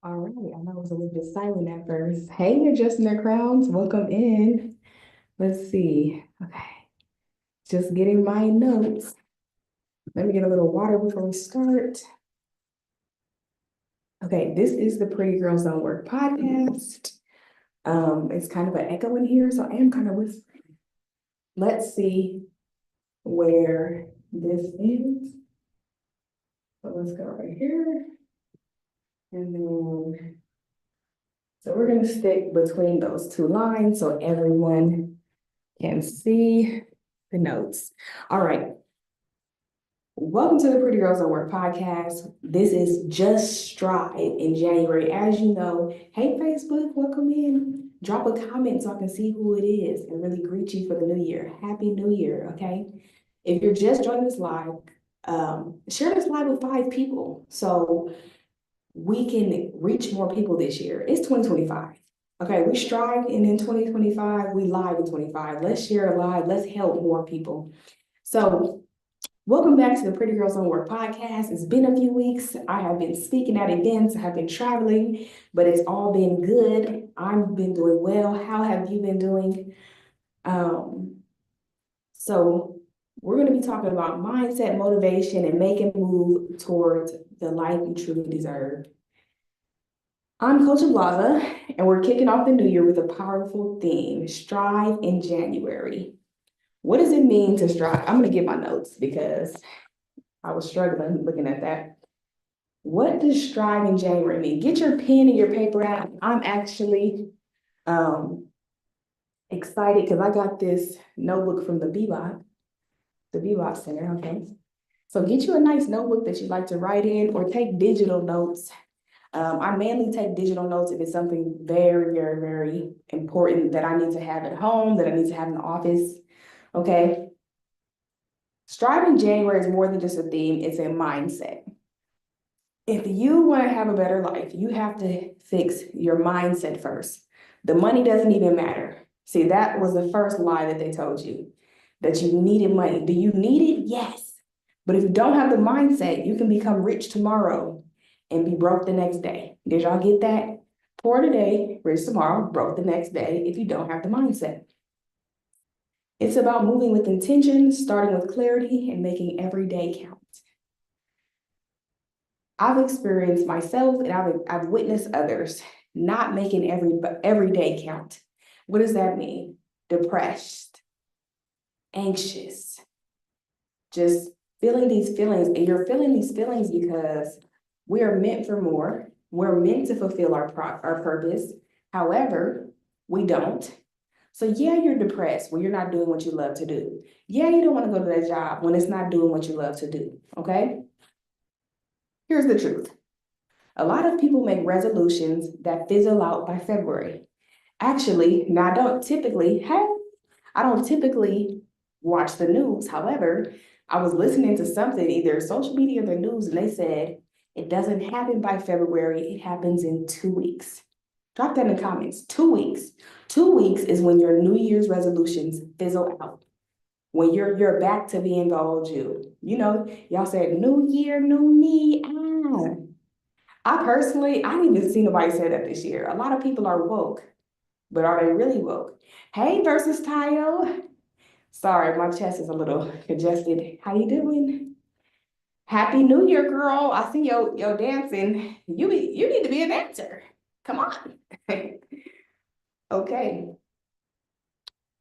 All right, I know it was a little bit silent at first. Hey, adjusting their crowns, welcome in. Let's see. Okay, just getting my notes. Let me get a little water before we start. Okay, this is the Pretty Girls Don't Work podcast. It's kind of an echo in here, so I am kind of whispering. Let's see where this is. So let's go right here. And then, so we're gonna stick between those two lines so everyone can see the notes. All right. Welcome to the Pretty Girls at Work podcast. This is Just Strive in January. As you know, hey, Facebook, welcome in. Drop a comment so I can see who it is and really greet you for the new year. Happy New Year, okay? If you're just joining this live, share this live with 5 people so we can reach more people this year. It's 2025. Okay, we strive and in 2025, we live in 25. Let's share a live. Let's help more people. So welcome back to the Pretty Girls Don't Work podcast. It's been a few weeks. I have been speaking at events, I have been traveling, but it's all been good. I've been doing well. How have you been doing? Um, so we're going to be talking about mindset, motivation, and making a move towards the life you truly deserve. I'm Coach Blaza, and we're kicking off the new year with a powerful theme, Strive in January. What does it mean to strive? I'm going to get my notes because I was struggling looking at that. What does strive in January mean? Get your pen and your paper out. I'm actually excited because I got this notebook from the Bebop Center, okay? So get you a nice notebook that you like to write in or take digital notes. I mainly take digital notes if it's something very, very, very important that I need to have at home, that I need to have in the office, okay? Strive in January is more than just a theme, it's a mindset. If you want to have a better life, you have to fix your mindset first. The money doesn't even matter. See, that was the first lie that they told you, that you needed money. Do you need it? Yes. But if you don't have the mindset, you can become rich tomorrow and be broke the next day. Did y'all get that? Poor today, rich tomorrow, broke the next day if you don't have the mindset. It's about moving with intention, starting with clarity, and making every day count. I've experienced myself and I've witnessed others not making every day count. What does that mean? Depressed, anxious, just feeling these feelings. And you're feeling these feelings because we are meant for more. We're meant to fulfill our purpose. However, we don't. So yeah, you're depressed when you're not doing what you love to do. Yeah, you don't want to go to that job when it's not doing what you love to do. Okay? Here's the truth. A lot of people make resolutions that fizzle out by February. Actually, now I don't typically watch the news. However, I was listening to something, either social media or the news, and they said it doesn't happen by February, it happens in 2 weeks. Drop that in the comments. 2 weeks. 2 weeks is when your New Year's resolutions fizzle out. When you're back to being the old you. You know, y'all said new year, new me. I didn't even see nobody say that this year. A lot of people are woke, but are they really woke? Hey, versus Tayo. Sorry, my chest is a little congested. How you doing? Happy New Year, girl. I see yo dancing. You need to be a dancer. Come on. Okay.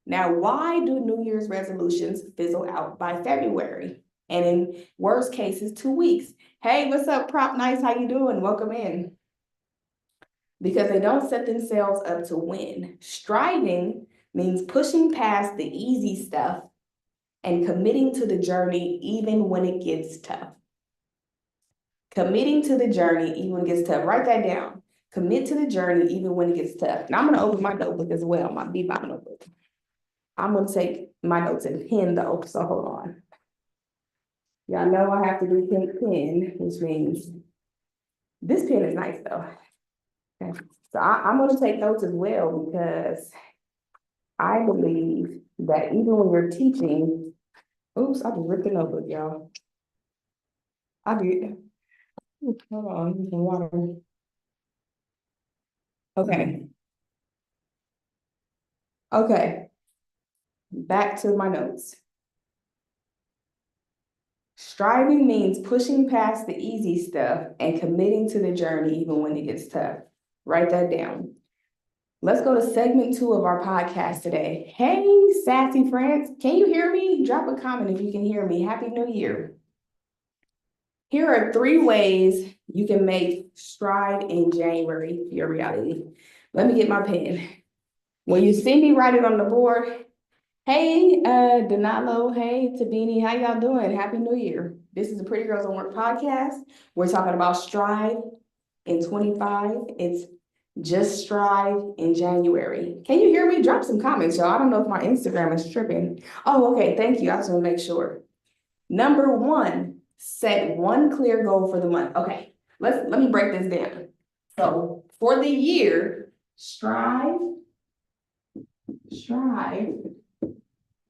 Now, why do New Year's resolutions fizzle out by February? And in worst cases, 2 weeks. Hey, what's up, Prop Nice? How you doing? Welcome in. Because they don't set themselves up to win. Striving means pushing past the easy stuff and committing to the journey even when it gets tough. Committing to the journey even when it gets tough. Write that down. Commit to the journey even when it gets tough. Now I'm going to open my notebook as well, my Bebop notebook. I'm going to take my notes in pen though, so hold on. Y'all know I have to do pen, which means this pen is nice though. Okay. So I'm going to take notes as well because I believe that even when you're teaching, oops, I just ripped the notebook, y'all. I did. Hold on, some water. Okay. Okay, back to my notes. Striving means pushing past the easy stuff and committing to the journey even when it gets tough. Write that down. Let's go to segment 2 of our podcast today. Hey, Sassy France, can you hear me? Drop a comment if you can hear me. Happy New Year. Here are 3 ways you can make Strive in January your reality. Let me get my pen. When you see me write it on the board, hey, Donalo, hey, Tabini, how y'all doing? Happy New Year. This is the Pretty Girls on Work podcast. We're talking about Strive in 25. It's just Strive in January. Can you hear me? Drop some comments, y'all. I don't know if my Instagram is tripping. Oh, okay, thank you. I just want to make sure. Number 1, set one clear goal for the month. Okay, let me break this down. So for the year, strive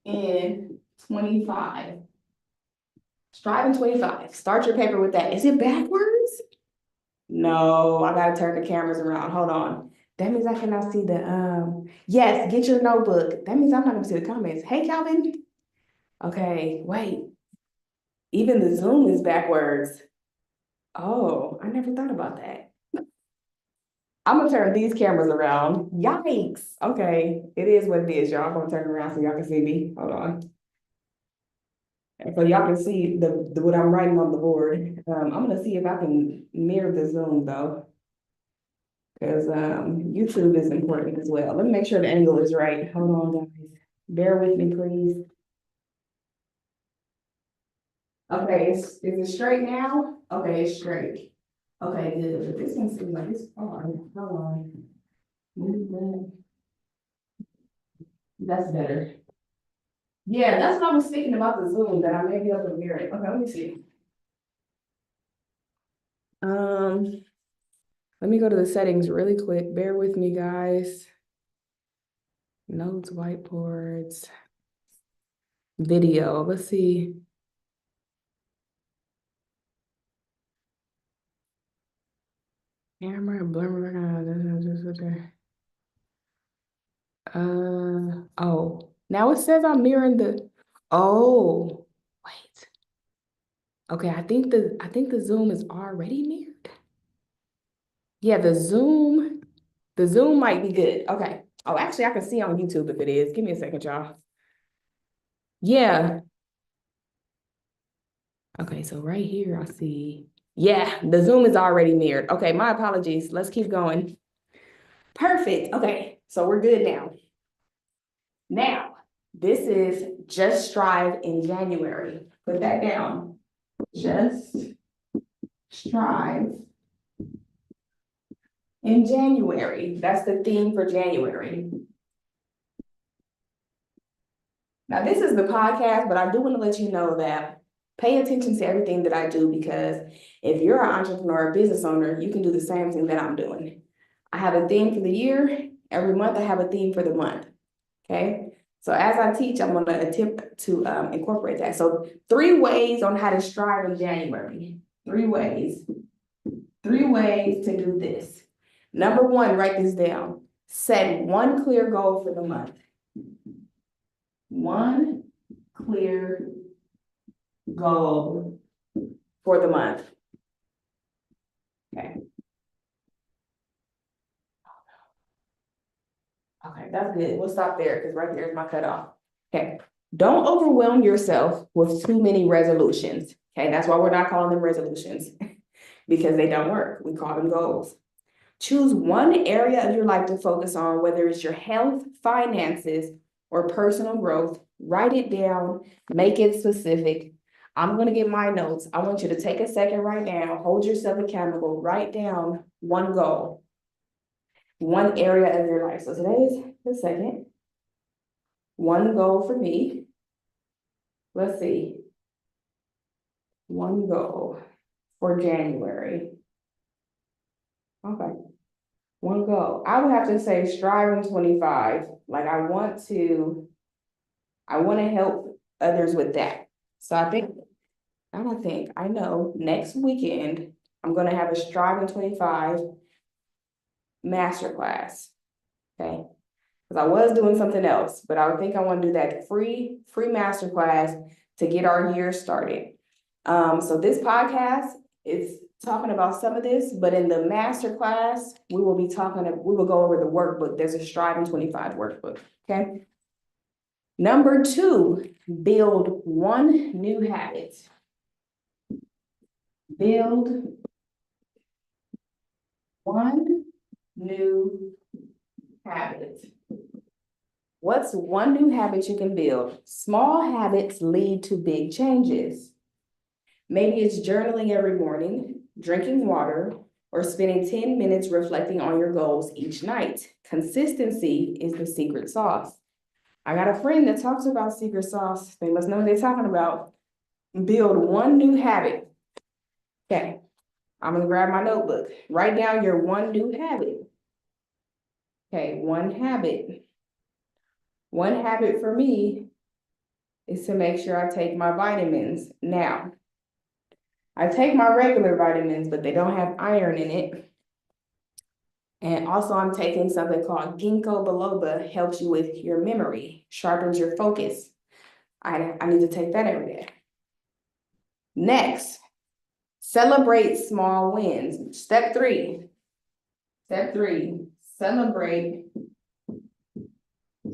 in 25. Strive in 25. Start your paper with that. Is it backwards? No, I gotta turn the cameras around. Hold on. That means I cannot see the yes, get your notebook. That means I'm not gonna see the comments. Hey, Calvin. Okay, wait. Even the Zoom is backwards. Oh, I never thought about that. I'm gonna turn these cameras around. Yikes. Okay, it is what it is, y'all. I'm gonna turn it around so y'all can see me. Hold on. And so y'all can see the what I'm writing on the board. I'm gonna see if I can mirror the Zoom though. Because YouTube is important as well. Let me make sure the angle is right. Hold on, guys. Bear with me, please. Okay, is it straight now? Okay, it's straight. Okay, good. But this one seems like it's far. Hold on. Move that. That's better. Yeah, that's what I was thinking about the Zoom, that I may be able to mirror it. Okay, let me see. Let me go to the settings really quick. Bear with me, guys. Notes, whiteboards, video. Let's see. Camera, blur. Oh, now it says I'm mirroring the, oh, wait. Okay, I think the Zoom is already mirrored. Yeah, the Zoom might be good. Okay. Oh, actually, I can see on YouTube if it is. Give me a second, y'all. Yeah. Okay, so right here, I see. Yeah, the Zoom is already mirrored. Okay, my apologies. Let's keep going. Perfect. Okay, so we're good now. Now, this is Just Strive in January. Put that down. Just Strive in January. That's the theme for January. Now, this is the podcast, but I do want to let you know that pay attention to everything that I do, because if you're an entrepreneur or business owner, you can do the same thing that I'm doing. I have a theme for the year. Every month, I have a theme for the month. Okay. So as I teach, I'm going to attempt to incorporate that. So 3 ways on how to strive in January. 3 ways. 3 ways to do this. Number 1, write this down. Set one clear goal for the month. One clear goal for the month. Okay. Okay, that's good. We'll stop there because right there is my cutoff. Okay. Don't overwhelm yourself with too many resolutions. Okay, that's why we're not calling them resolutions because they don't work. We call them goals. Choose one area of your life to focus on, whether it's your health, finances, or personal growth. Write it down, make it specific. I'm going to get my notes. I want you to take a second right now, hold yourself accountable, write down one goal, one area of your life. So today is the second. One goal for me. Let's see. One goal for January. Okay. One goal. I would have to say strive in 25. Like I want to help others with that. So I know next weekend, I'm gonna have a strive in 25 masterclass, okay? Because I was doing something else, but I think I want to do that free masterclass to get our year started. So this podcast is talking about some of this, but in the masterclass, we will go over the workbook. There's a Striving 25 workbook, okay? Number 2, build one new habit. Build one new habit. What's one new habit you can build? Small habits lead to big changes. Maybe it's journaling every morning, drinking water, or spending 10 minutes reflecting on your goals each night. Consistency is the secret sauce. I got a friend that talks about secret sauce. They must know what they're talking about. Build one new habit. Okay, I'm gonna grab my notebook. Write down your one new habit. Okay, one habit. One habit for me is to make sure I take my vitamins. Now, I take my regular vitamins, but they don't have iron in it. And also I'm taking something called ginkgo biloba, helps you with your memory, sharpens your focus. I need to take that every day. Next, celebrate small wins. Step 3, celebrate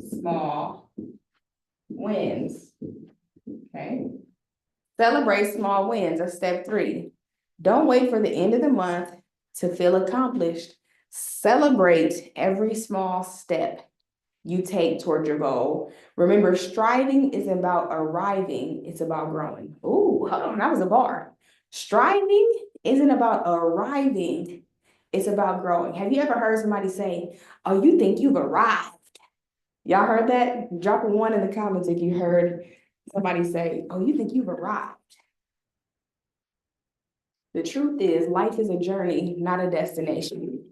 small wins, okay? Celebrate small wins are step 3. Don't wait for the end of the month to feel accomplished. Celebrate every small step you take toward your goal. Remember, striving is about arriving, it's about growing. Ooh, hold on, that was a bar. Striving isn't about arriving, it's about growing. Have you ever heard somebody say, oh, you think you've arrived? Y'all heard that? Drop a 1 in the comments if you heard somebody say, oh, you think you've arrived. The truth is, life is a journey, not a destination.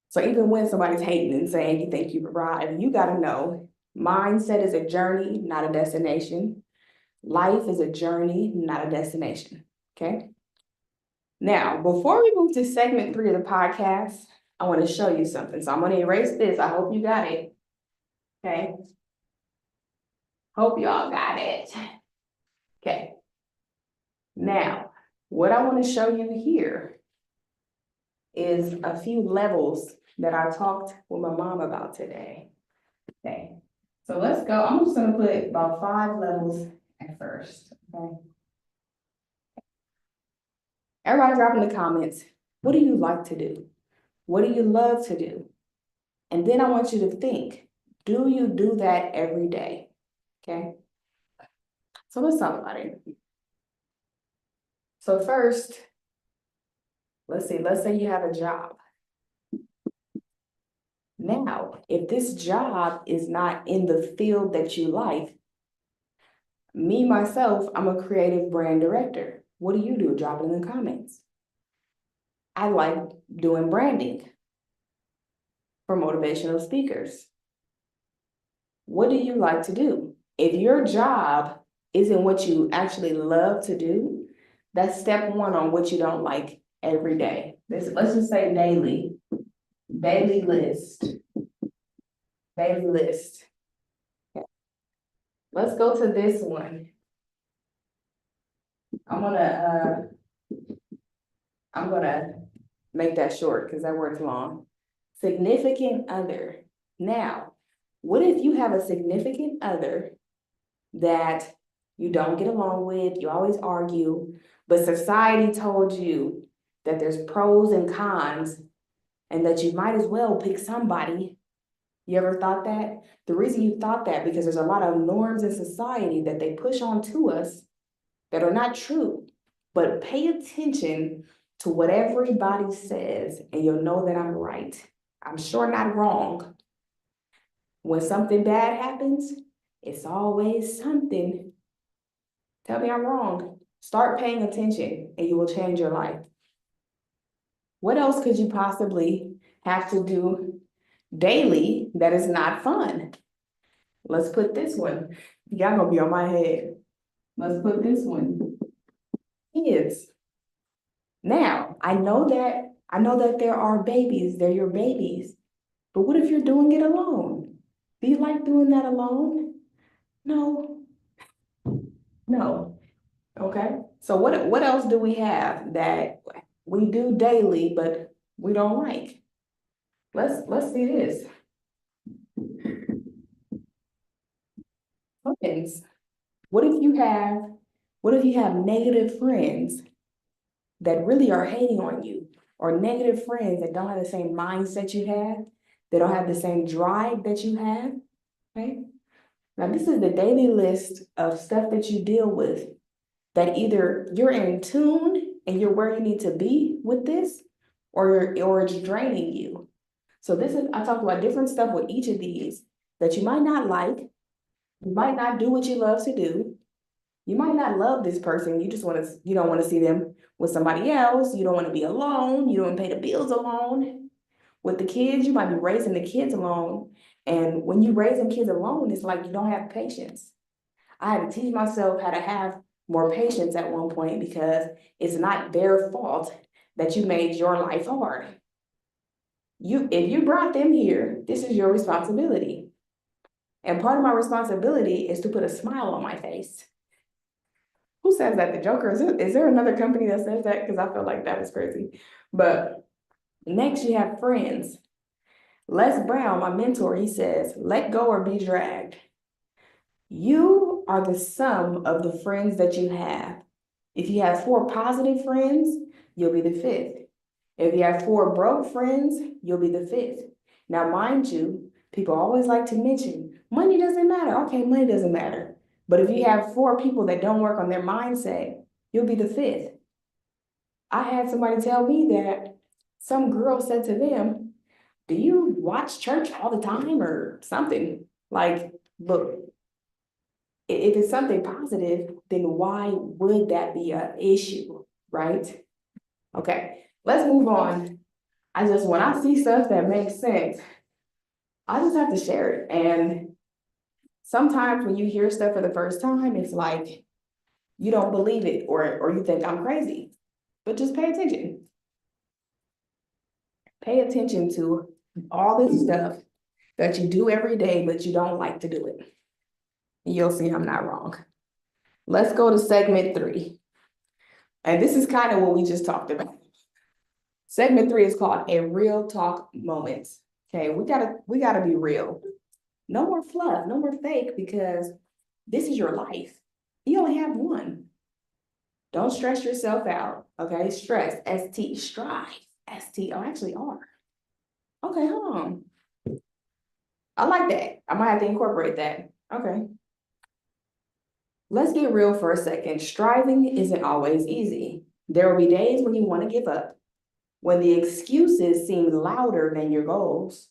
So even when somebody's hating and saying you think you've arrived, you gotta know, mindset is a journey, not a destination. Life is a journey, not a destination, okay? Now, before we move to segment 3 of the podcast, I wanna show you something. So I'm gonna erase this, I hope you got it, okay? Hope y'all got it. Okay. Now, what I want to show you here is a few levels that I talked with my mom about today. Okay. So let's go. I'm just going to put about 5 levels at first. Okay. Everybody drop in the comments, what do you like to do? What do you love to do? And then I want you to think, do you do that every day? Okay. So let's talk about it. So first, let's say you have a job. Now, if this job is not in the field that you like, me, myself, I'm a creative brand director. What do? Drop it in the comments. I like doing branding for motivational speakers. What do you like to do? If your job isn't what you actually love to do, that's step 1 on what you don't like every day. Let's just say daily list. Daily list. Okay. Let's go to this one. I'm gonna make that short because that word's long. Significant other. Now, what if you have a significant other that you don't get along with, you always argue, but society told you that there's pros and cons and that you might as well pick somebody? You ever thought that? The reason you thought that because there's a lot of norms in society that they push on to us that are not true. But pay attention to what everybody says and you'll know that I'm right. I'm sure not wrong. When something bad happens, it's always something. Tell me I'm wrong. Start paying attention and you will change your life. What else could you possibly have to do daily that is not fun? Let's put this one. Y'all gonna be on my head. Let's put this one. Kids. Now, I know that I know that there are babies, they're your babies, but what if you're doing it alone? Do you like doing that alone? No, no. Okay, so what else do we have that we do daily, but we don't like? Let's see this. Friends. What if you have, what if you have negative friends that really are hating on you, or negative friends that don't have the same mindset you have, they don't have the same drive that you have? Okay. Now, this is the daily list of stuff that you deal with that either you're in tune and you're where you need to be with this, or it's draining you. So this is, I talk about different stuff with each of these that you might not like, you might not do what you love to do. You might not love this person, you just want to, you don't want to see them with somebody else, you don't want to be alone, you don't want to pay the bills alone. With the kids, you might be raising the kids alone. And when you raising kids alone, it's like you don't have patience. I had to teach myself how to have more patience at one point because it's not their fault that you made your life hard. If you brought them here, this is your responsibility. And part of my responsibility is to put a smile on my face. Who says that? The Joker? Is there another company that says that? Because I feel like that is crazy. But next you have friends. Les Brown, my mentor, he says, let go or be dragged. You are the sum of the friends that you have. If you have 4 positive friends, you'll be the 5th. If you have 4 broke friends, you'll be the 5th. Now, mind you, people always like to mention, money doesn't matter. Okay, money doesn't matter. But if you have 4 people that don't work on their mindset, you'll be the 5th. I had somebody tell me that some girl said to them, do you watch church all the time or something? Like, look, if it's something positive, then why would that be an issue, right? Okay, let's move on. When I see stuff that makes sense, I just have to share it. And sometimes when you hear stuff for the first time, it's like you don't believe it, or you think I'm crazy. But just pay attention. Pay attention to all this stuff that you do every day, but you don't like to do it. You'll see I'm not wrong. Let's go to segment 3. And this is kind of what we just talked about. Segment 3 is called a real talk moment. Okay, we gotta be real. No more fluff, no more fake, because this is your life. You only have one. Don't stress yourself out. Okay, stress, S-T, strive, S-T, oh, actually R. Okay, hold on. I like that. I might have to incorporate that. Okay. Let's get real for a second. Striving isn't always easy. There will be days when you want to give up, when the excuses seem louder than your goals.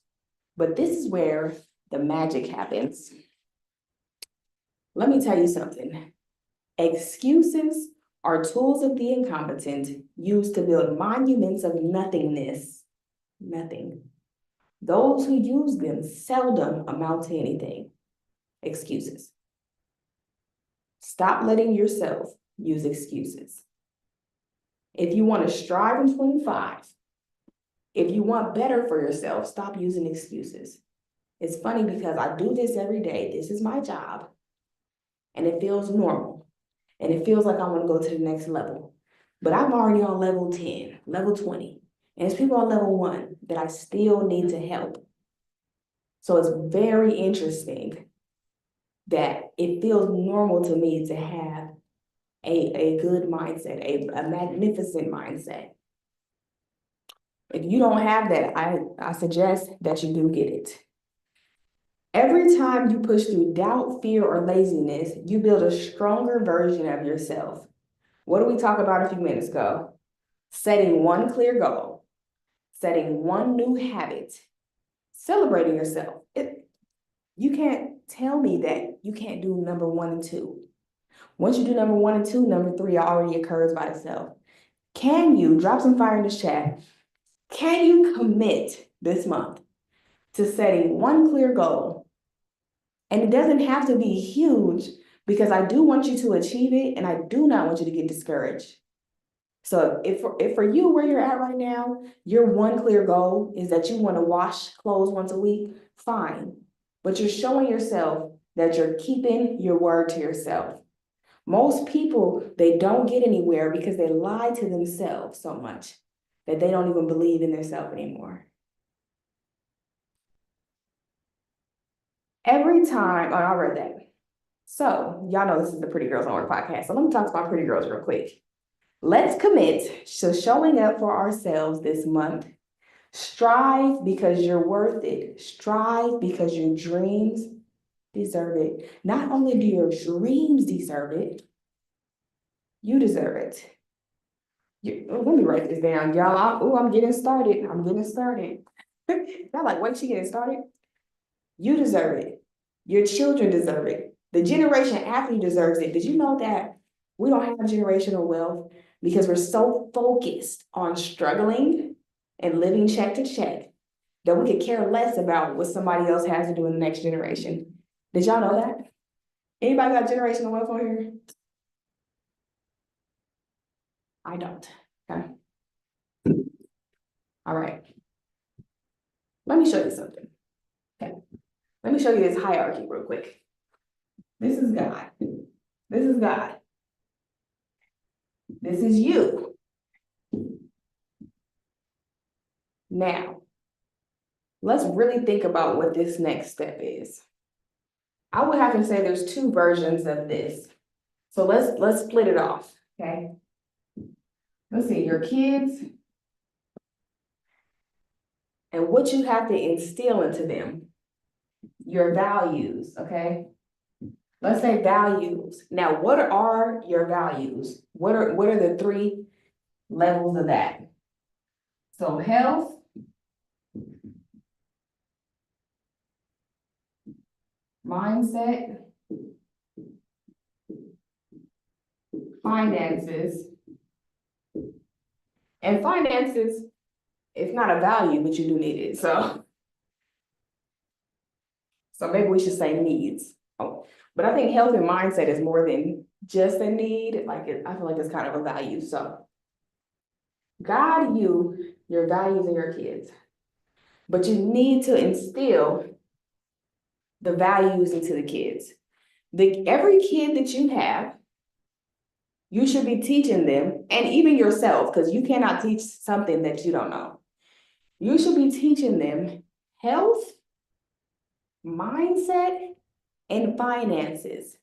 But this is where the magic happens. Let me tell you something. Excuses are tools of the incompetent used to build monuments of nothingness. Nothing. Those who use them seldom amount to anything. Excuses. Stop letting yourself use excuses. If you want to strive in 25, if you want better for yourself, stop using excuses. It's funny because I do this every day. This is my job. And it feels normal. And it feels like I want to go to the next level. But I'm already on level 10, level 20. And there's people on level 1 that I still need to help. So it's very interesting that it feels normal to me to have a good mindset, a magnificent mindset. If you don't have that, I suggest that you do get it. Every time you push through doubt, fear, or laziness, you build a stronger version of yourself. What did we talk about a few minutes ago? Setting one clear goal, setting one new habit, celebrating yourself. You can't tell me that you can't do number 1 and 2. Once you do number 1 and 2, number 3 already occurs by itself. Can you, drop some fire in this chat, can you commit this month to setting one clear goal? And it doesn't have to be huge, because I do want you to achieve it and I do not want you to get discouraged. So if for you where you're at right now, your one clear goal is that you want to wash clothes once a week, fine. But you're showing yourself that you're keeping your word to yourself. Most people, they don't get anywhere because they lie to themselves so much that they don't even believe in themselves anymore. Every time, oh, I read that. So y'all know this is the Pretty Girls on Work podcast. So let me talk about Pretty Girls real quick. Let's commit to showing up for ourselves this month. Strive because you're worth it. Strive because your dreams deserve it. Not only do your dreams deserve it, you deserve it. Let me write this down, y'all. I'm getting started. I'm getting started. Y'all like, wait, she getting started? You deserve it. Your children deserve it. The generation after you deserves it. Did you know that we don't have generational wealth because we're so focused on struggling and living check to check that we could care less about what somebody else has to do in the next generation? Did y'all know that? Anybody got generational wealth on here? I don't. Okay. All right. Let me show you something. Okay. Let me show you this hierarchy real quick. This is God. This is God. This is you. Now, let's really think about what this next step is. I would have to say there's two versions of this. So let's split it off, okay? Let's see, your kids and what you have to instill into them, your values, okay? Let's say values. Now, what are your values? What are the three levels of that? So health, mindset, finances. And finances, it's not a value, but you do need it. So maybe we should say needs. Oh, but I think health and mindset is more than just a need. I feel like it's kind of a value. So guide you, your values and your kids. But you need to instill the values into the kids. Every kid that you have, you should be teaching them, and even yourself, because you cannot teach something that you don't know. You should be teaching them health, mindset, and finances.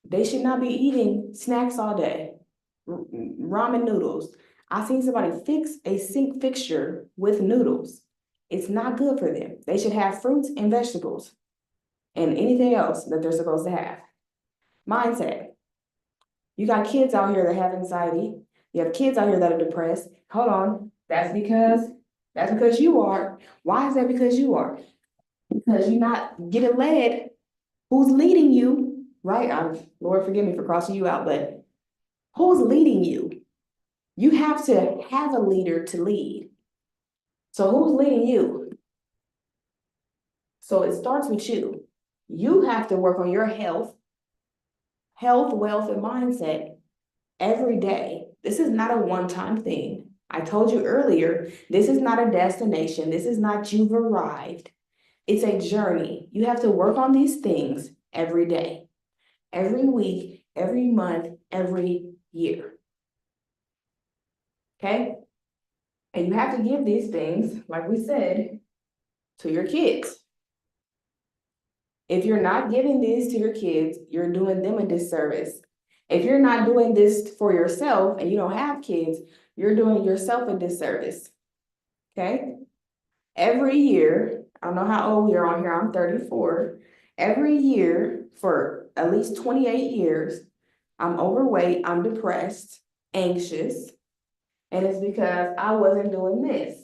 They should not be eating snacks all day, ramen noodles. I seen somebody fix a sink fixture with noodles. It's not good for them. They should have fruits and vegetables and anything else that they're supposed to have. Mindset. You got kids out here that have anxiety. You have kids out here that are depressed. Hold on. That's because you are. Why is that because you are? Because you're not getting led. Who's leading you? Right? Lord, forgive me for crossing you out, but who's leading you? You have to have a leader to lead. So who's leading you? So it starts with you. You have to work on your health, wealth, and mindset every day. This is not a one-time thing. I told you earlier, this is not a destination. This is not you've arrived. It's a journey. You have to work on these things every day, every week, every month, every year. Okay? And you have to give these things, like we said, to your kids. If you're not giving these to your kids, you're doing them a disservice. If you're not doing this for yourself and you don't have kids, you're doing yourself a disservice. Okay? Every year, I don't know how old we are on here, I'm 34. Every year for at least 28 years, I'm overweight, I'm depressed, anxious, and it's because I wasn't doing this.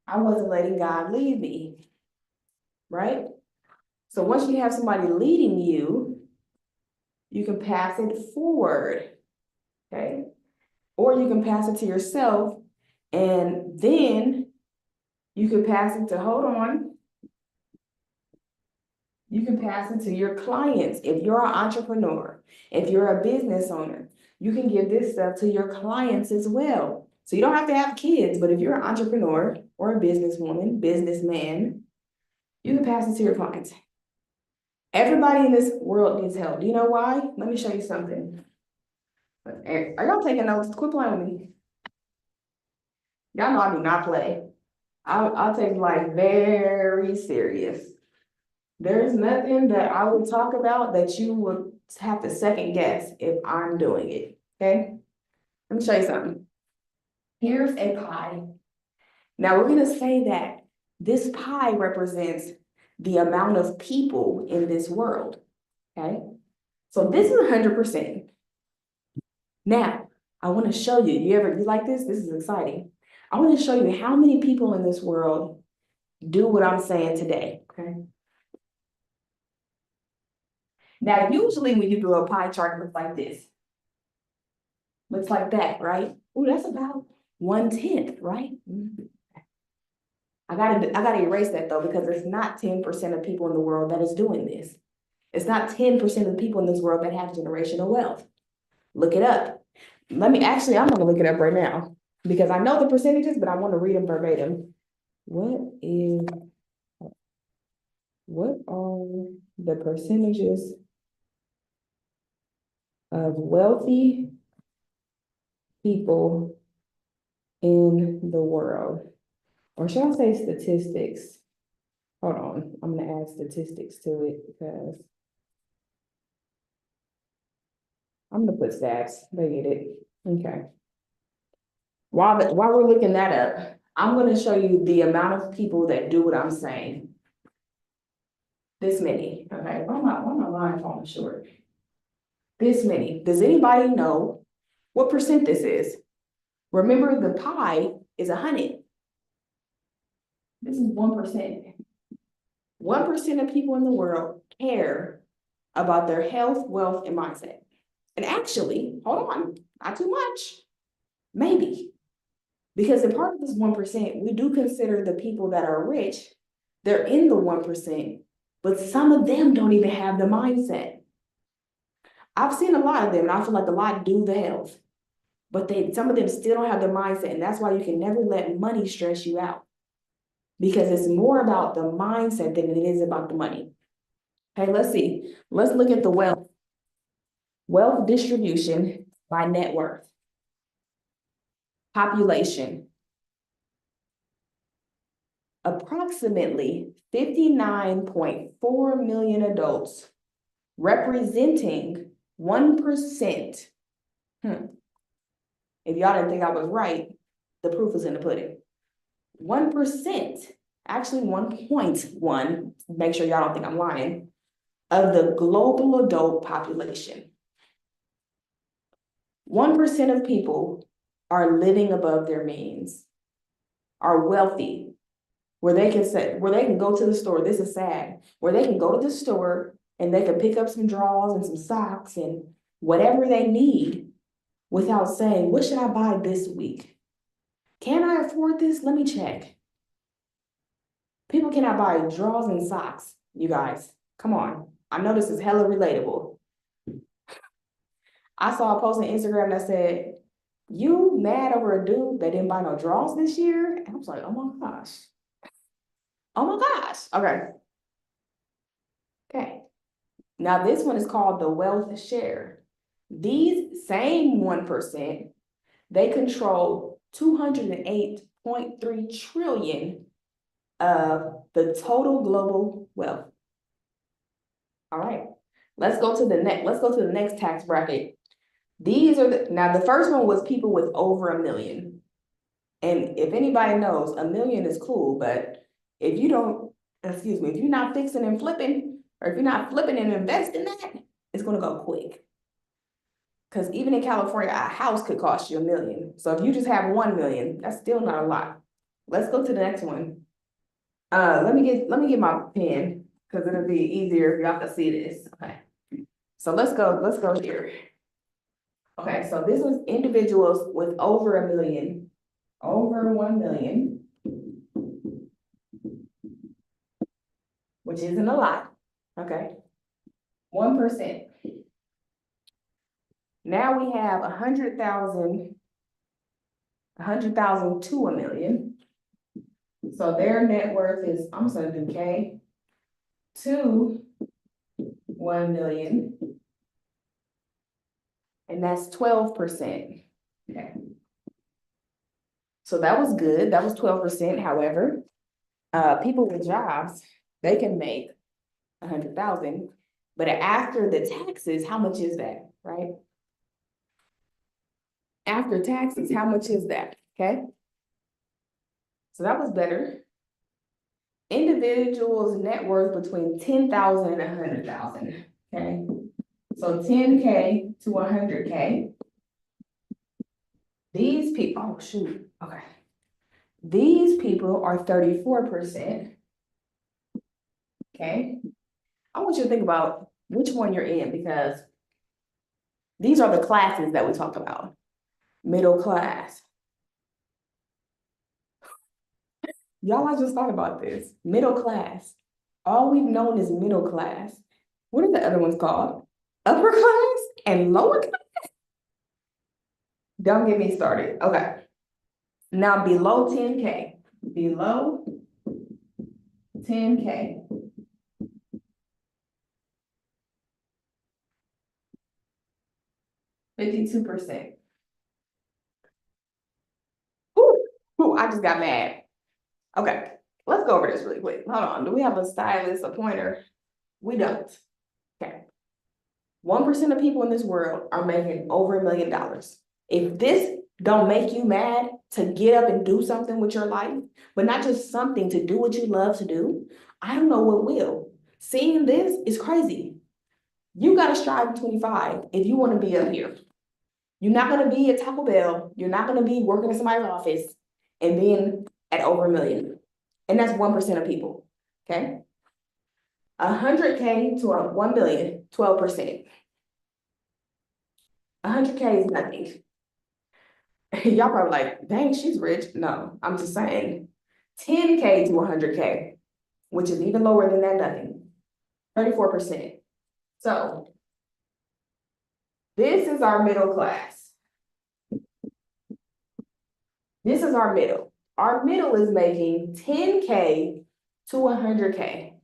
I wasn't letting God lead me, right? So once you have somebody leading you, you can pass it forward, okay? Or you can pass it to yourself, and then you can pass it to, hold on, you can pass it to your clients if you're an entrepreneur, if you're a business owner. You can give this stuff to your clients as well. So you don't have to have kids, but if you're an entrepreneur or a businesswoman, businessman, you can pass it to your clients. Everybody in this world needs help. Do you know why? Let me show you something. Are y'all taking notes? Quit playing with me. Y'all know I do not play. I'll take life very serious. There's nothing that I would talk about that you would have to second guess if I'm doing it, okay? Let me show you something. Here's a pie. Now we're gonna say that this pie represents the amount of people in this world, okay? So this is 100%. Now, I wanna show you, you like this? This is exciting. I wanna show you how many people in this world do what I'm saying today, okay? Now, usually when you do a pie chart, it looks like this. Looks like that, right? Oh, that's about 1/10, right? I gotta erase that though, because it's not 10% of people in the world that is doing this. It's not 10% of the people in this world that have generational wealth. Look it up. I'm gonna look it up right now because I know the percentages, but I want to read them verbatim. What are the percentages of wealthy people in the world? Or should I say statistics? Hold on, I'm gonna add statistics to it because I'm gonna put stats, they get it, okay. While we're looking that up, I'm gonna show you the amount of people that do what I'm saying. This many, okay, why am I line falling short? This many, does anybody know what percent this is? Remember, the pie is 100. This is 1%. 1% of people in the world care about their health, wealth, and mindset. And actually, hold on, not too much, maybe. Because in part of this 1%, we do consider the people that are rich, they're in the 1%, but some of them don't even have the mindset. I've seen a lot of them, and I feel like a lot do the health, but some of them still don't have the mindset, and that's why you can never let money stress you out. Because it's more about the mindset than it is about the money. Okay, let's see. Let's look at the wealth distribution by net worth. Population. Approximately 59.4 million adults, representing 1%. If y'all didn't think I was right, the proof is in the pudding. 1%, actually 1.1, make sure y'all don't think I'm lying, of the global adult population. 1% of people are living above their means, are wealthy, where they can go to the store. This is sad, where they can go to the store and they can pick up some drawers and some socks and whatever they need without saying, what should I buy this week? Can I afford this? Let me check. People cannot buy drawers and socks, you guys. Come on. I know this is hella relatable. I saw a post on Instagram that said, you mad over a dude that didn't buy no drawers this year? And I was like, oh my gosh. Oh my gosh. Okay. Okay. Now this one is called the wealth share. These same 1%, they control 208.3 trillion of the total global wealth. All right, let's go to the next tax bracket. These are now the first one was people with over $1 million. And if anybody knows, $1 million is cool, but if you don't, if you're not fixing and flipping, or if you're not flipping and investing that, it's gonna go quick. Because even in California, a house could cost you $1 million. So if you just have 1 million, that's still not a lot. Let's go to the next one. Let me get my pen because it'll be easier if y'all can see this. Okay. So let's go here. Okay, so this was individuals with over $1 million, over 1 million, which isn't a lot. Okay. 1%. Now we have 100,000 to 1,000,000. So their net worth is, I'm just gonna do K to 1,000,000. And that's 12%. Okay. So that was good. That was 12%. However, people with jobs, they can make 100,000, but after the taxes, how much is that, right? After taxes, how much is that? Okay. So that was better. Individuals' net worth between 10,000 and 100,000. Okay. So 10K to 100K. These people, oh shoot, okay. These people are 34%. Okay. I want you to think about which one you're in, because these are the classes that we talked about. Middle class. Y'all, I just thought about this. Middle class. All we've known is middle class. What are the other ones called? Upper class and lower class? Don't get me started. Okay. Now below 10K. Below 10K. %52. Ooh, I just got mad. Okay, let's go over this really quick. Hold on. Do we have a stylist, a pointer? We don't. Okay. 1% of people in this world are making over $1 million. If this don't make you mad to get up and do something with your life, but not just something, to do what you love to do, I don't know what will. Seeing this is crazy. You got to strive at 25 if you want to be up here. You're not going to be at Taco Bell. You're not going to be working in somebody's office and being at over $1 million. And that's 1% of people, okay? 100K to 1 million, 12%. 100K is nothing. Y'all probably like, dang, she's rich. No, I'm just saying 10K to 100K, which is even lower than that, nothing. 34%. So this is our middle class. This is our middle. Our middle is making 10K to 100K.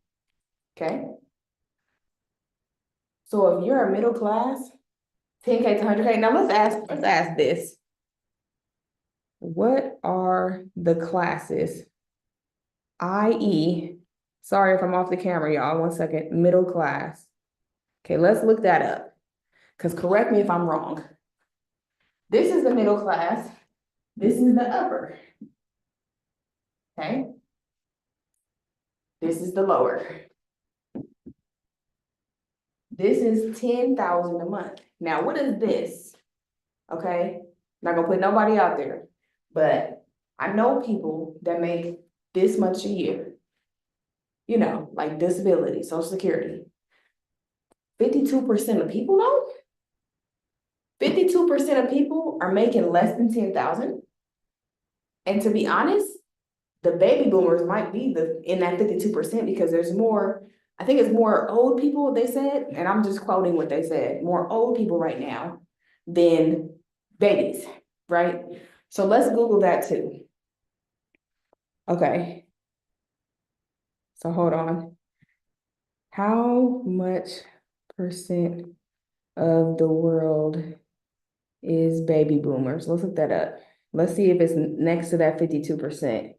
Okay. So if you're a middle class, 10K to 100K. Now let's ask this. What are the classes? I.e., sorry if I'm off the camera, y'all. 1 second. Middle class. Okay, let's look that up. Because correct me if I'm wrong. This is the middle class. This is the upper. Okay. This is the lower. This is 10,000 a month. Now, what is this? Okay, not gonna put nobody out there, but I know people that make this much a year. You know, like disability, Social Security. 52% of people though? 52% of people are making less than 10,000. And to be honest, the baby boomers might be in that 52% because there's more, I think it's more old people, they said, and I'm just quoting what they said, more old people right now than babies, right? So let's Google that too. Okay. So hold on. How much percent of the world is baby boomers? Let's look that up. Let's see if it's next to that 52%.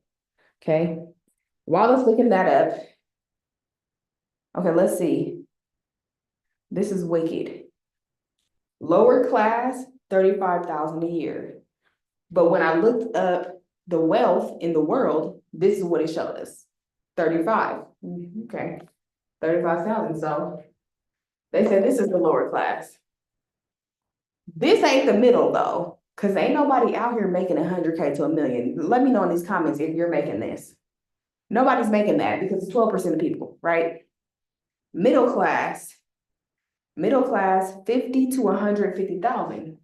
Okay. While it's looking that up, okay, let's see. This is wicked. Lower class, 35,000 a year. But when I looked up the wealth in the world, this is what it showed us. 35. Okay. 35,000. So they said this is the lower class. This ain't the middle though, because ain't nobody out here making 100K to 1 million. Let me know in these comments if you're making this. Nobody's making that because it's 12% of people, right? Middle class, 50 to 150,000.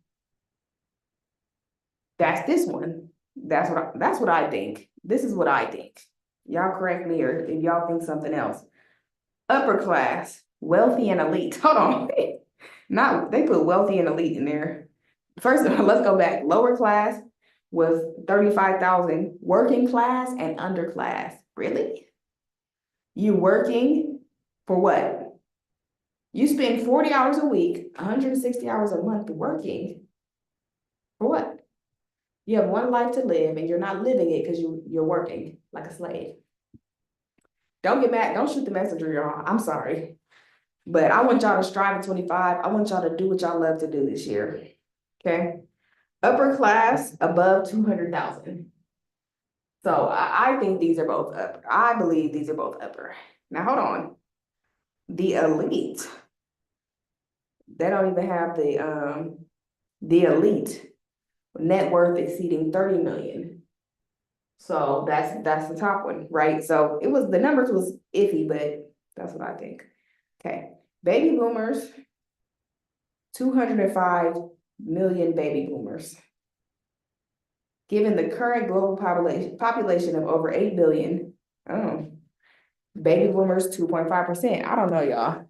That's this one. That's what I think. This is what I think. Y'all correct me if y'all think something else. Upper class, wealthy and elite. Hold on. Not, they put wealthy and elite in there. First of all, let's go back. Lower class was 35,000, working class and underclass. Really? You working for what? You spend 40 hours a week, 160 hours a month working. For what? You have one life to live and you're not living it because you're working like a slave. Don't get mad. Don't shoot the messenger, y'all. I'm sorry. But I want y'all to strive at 25. I want y'all to do what y'all love to do this year. Okay. Upper class above 200,000. So I think these are both upper. I believe these are both upper. Now hold on. The elite. They don't even have the elite net worth exceeding 30 million. So that's the top one, right? So it was, the numbers was iffy, but that's what I think. Okay. Baby boomers, 205 million baby boomers. Given the current global population of over 8 billion, baby boomers 2.5%. I don't know, y'all.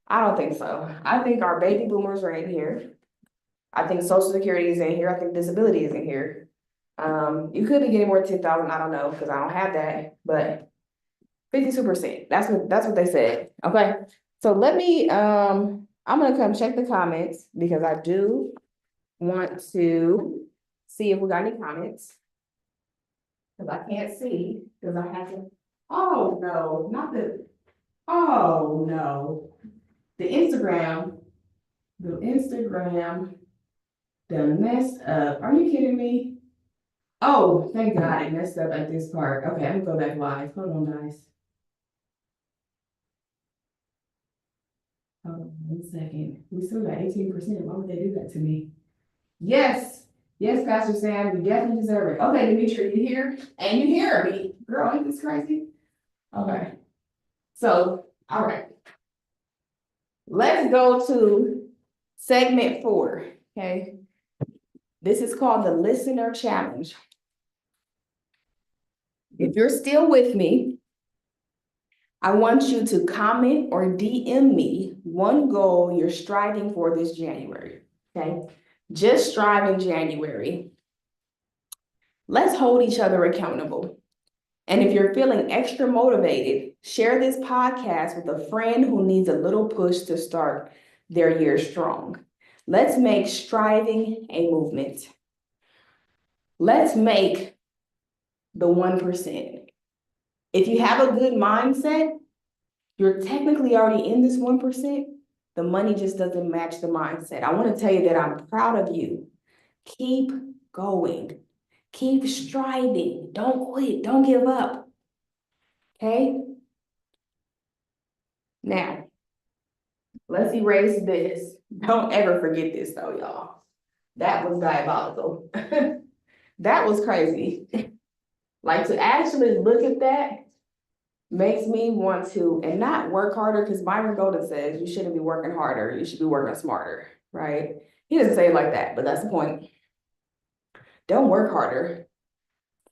I don't think so. I think our baby boomers are in here. I think Social Security is in here. I think disability is in here. You could be getting more than 10,000. I don't know because I don't have that, but 52%. That's what they said. Okay. So let me I'm gonna come check the comments because I do want to see if we got any comments. Because I can't see because I have to. Oh no, not the. Oh no. The Instagram done messed up. Are you kidding me? Oh, thank God it messed up at this part. Okay, I'm gonna go back live. Hold on, guys. Hold on 1 second. We still got 18%. Why would they do that to me? Yes. Yes, Pastor Sam, you definitely deserve it. Okay, Demetri, you here? And you hear me. Girl, ain't this crazy? Okay. So, all right. Let's go to segment 4, okay? This is called the listener challenge. If you're still with me, I want you to comment or DM me one goal you're striving for this January, okay? Just strive in January. Let's hold each other accountable. And if you're feeling extra motivated, share this podcast with a friend who needs a little push to start their year strong. Let's make striving a movement. Let's make the 1%. If you have a good mindset, you're technically already in this 1%. The money just doesn't match the mindset. I want to tell you that I'm proud of you. Keep going. Keep striving. Don't quit. Don't give up. Okay? Now, let's erase this. Don't ever forget this though, y'all. That was diabolical. That was crazy. Like to actually look at that makes me want to, and not work harder, because Byron Golden says you shouldn't be working harder, you should be working smarter, right? He doesn't say it like that, but that's the point. Don't work harder.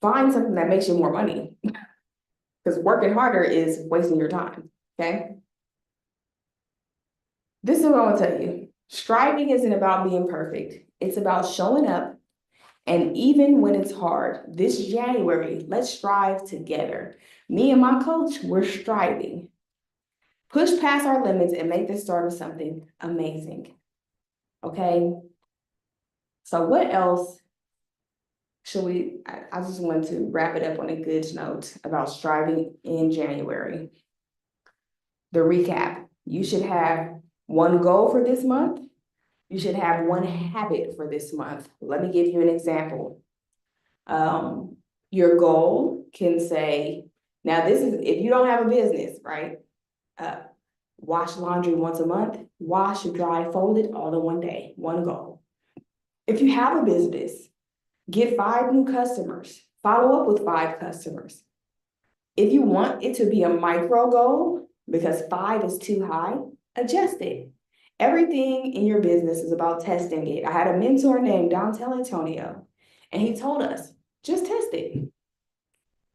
Find something that makes you more money. Because working harder is wasting your time, okay? This is what I want to tell you. Striving isn't about being perfect. It's about showing up. And even when it's hard, this January, let's strive together. Me and my coach, we're striving. Push past our limits and make the start of something amazing. Okay? So what else should we, I just want to wrap it up on a good note about striving in January. The recap, you should have one goal for this month. You should have one habit for this month. Let me give you an example. Your goal can say, now this is, if you don't have a business, right? Wash laundry once a month, wash, dry, fold it all in one day, one goal. If you have a business, get 5 new customers, follow up with 5 customers. If you want it to be a micro goal, because 5 is too high, adjust it. Everything in your business is about testing it. I had a mentor named Dontel Antonio, and he told us, just test it.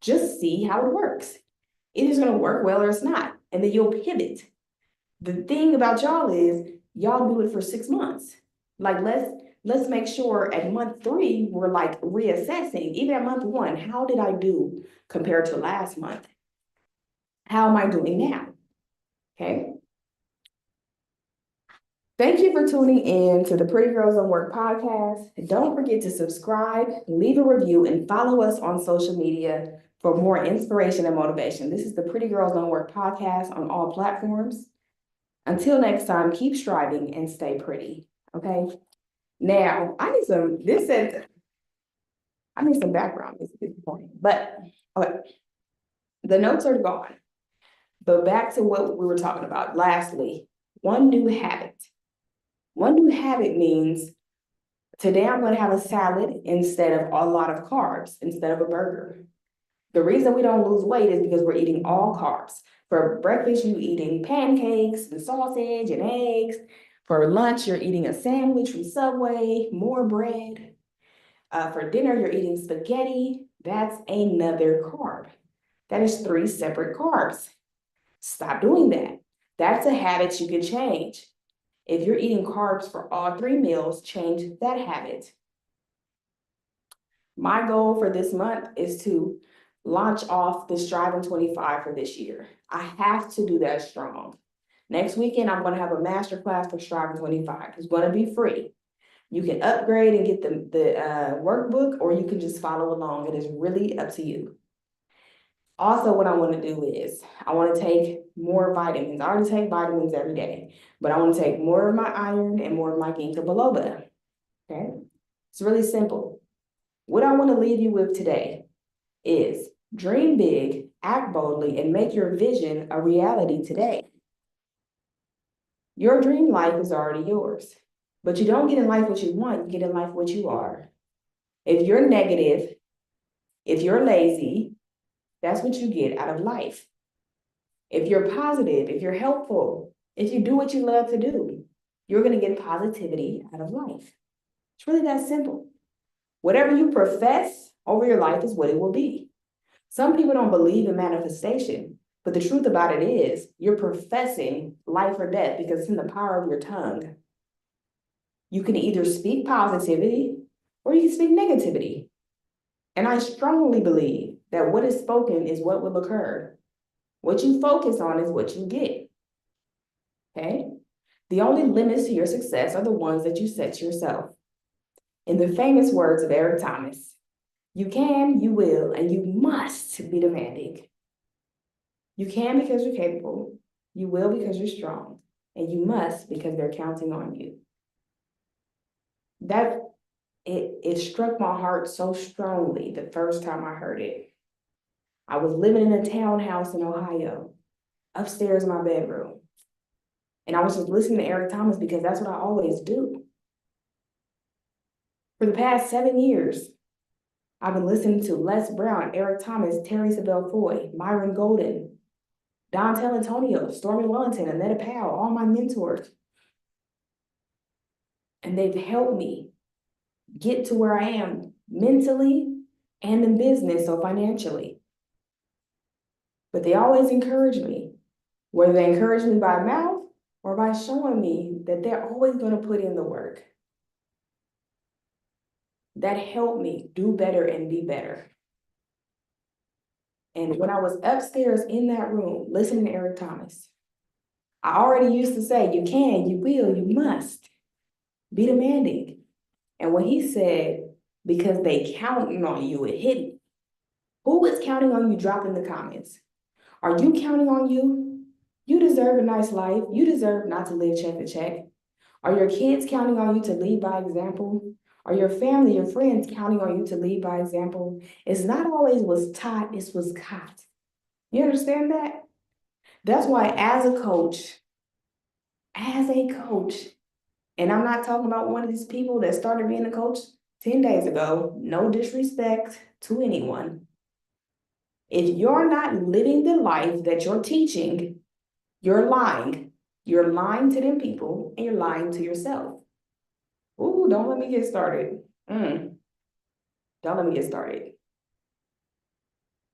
Just see how it works. It is going to work well or it's not, and then you'll pivot. The thing about y'all is y'all do it for 6 months. Like, let's make sure at month 3, we're like reassessing, even at month 1, how did I do compared to last month? How am I doing now? Okay. Thank you for tuning in to the Pretty Girls on Work podcast. Don't forget to subscribe, leave a review, and follow us on social media for more inspiration and motivation. This is the Pretty Girls on Work podcast on all platforms. Until next time, keep striving and stay pretty. Okay. Now, I need some background music at this point, but okay. The notes are gone. But back to what we were talking about. Lastly, one new habit. One new habit means today I'm going to have a salad instead of a lot of carbs, instead of a burger. The reason we don't lose weight is because we're eating all carbs. For breakfast, you're eating pancakes and sausage and eggs. For lunch, you're eating a sandwich from Subway, more bread. For dinner, you're eating spaghetti. That's another carb. That is 3 separate carbs. Stop doing that. That's a habit you can change. If you're eating carbs for all 3 meals, change that habit. My goal for this month is to launch off the Striving 25 for this year. I have to do that strong. Next weekend, I'm going to have a masterclass for Striving 25. It's going to be free. You can upgrade and get the workbook, or you can just follow along. It is really up to you. Also, what I want to do is I want to take more vitamins. I already take vitamins every day, but I want to take more of my iron and more of my ginkgo biloba. Okay, it's really simple. What I want to leave you with today is dream big, act boldly, and make your vision a reality today. Your dream life is already yours, but you don't get in life what you want, you get in life what you are. If you're negative, if you're lazy, that's what you get out of life. If you're positive, if you're helpful, if you do what you love to do, you're going to get positivity out of life. It's really that simple. Whatever you profess over your life is what it will be. Some people don't believe in manifestation, but the truth about it is you're professing life or death because it's in the power of your tongue. You can either speak positivity or you can speak negativity. And I strongly believe that what is spoken is what will occur. What you focus on is what you get. Okay? The only limits to your success are the ones that you set yourself. In the famous words of Eric Thomas, you can, you will, and you must be demanding. You can because you're capable, you will because you're strong, and you must because they're counting on you. It struck my heart so strongly the first time I heard it. I was living in a townhouse in Ohio, upstairs in my bedroom. And I was just listening to Eric Thomas because that's what I always do. For the past 7 years, I've been listening to Les Brown, Eric Thomas, Terry Sabelle Foy, Myron Golden, Dontel Antonio, Stormy Wellington, Annetta Powell, all my mentors. And they've helped me get to where I am mentally and in business, so financially. But they always encourage me, whether they encourage me by mouth or by showing me that they're always going to put in the work. That helped me do better and be better. And when I was upstairs in that room listening to Eric Thomas, I already used to say, you can, you will, you must be demanding. And when he said, because they counting on you, it hit me. Who is counting on you? Drop in the comments. Are you counting on you? You deserve a nice life. You deserve not to live check to check. Are your kids counting on you to lead by example? Are your family, your friends counting on you to lead by example? It's not always was taught, it was caught. You understand that? That's why as a coach, and I'm not talking about one of these people that started being a coach 10 days ago, no disrespect to anyone. If you're not living the life that you're teaching, you're lying. You're lying to them people and you're lying to yourself. Ooh, don't let me get started. Don't let me get started.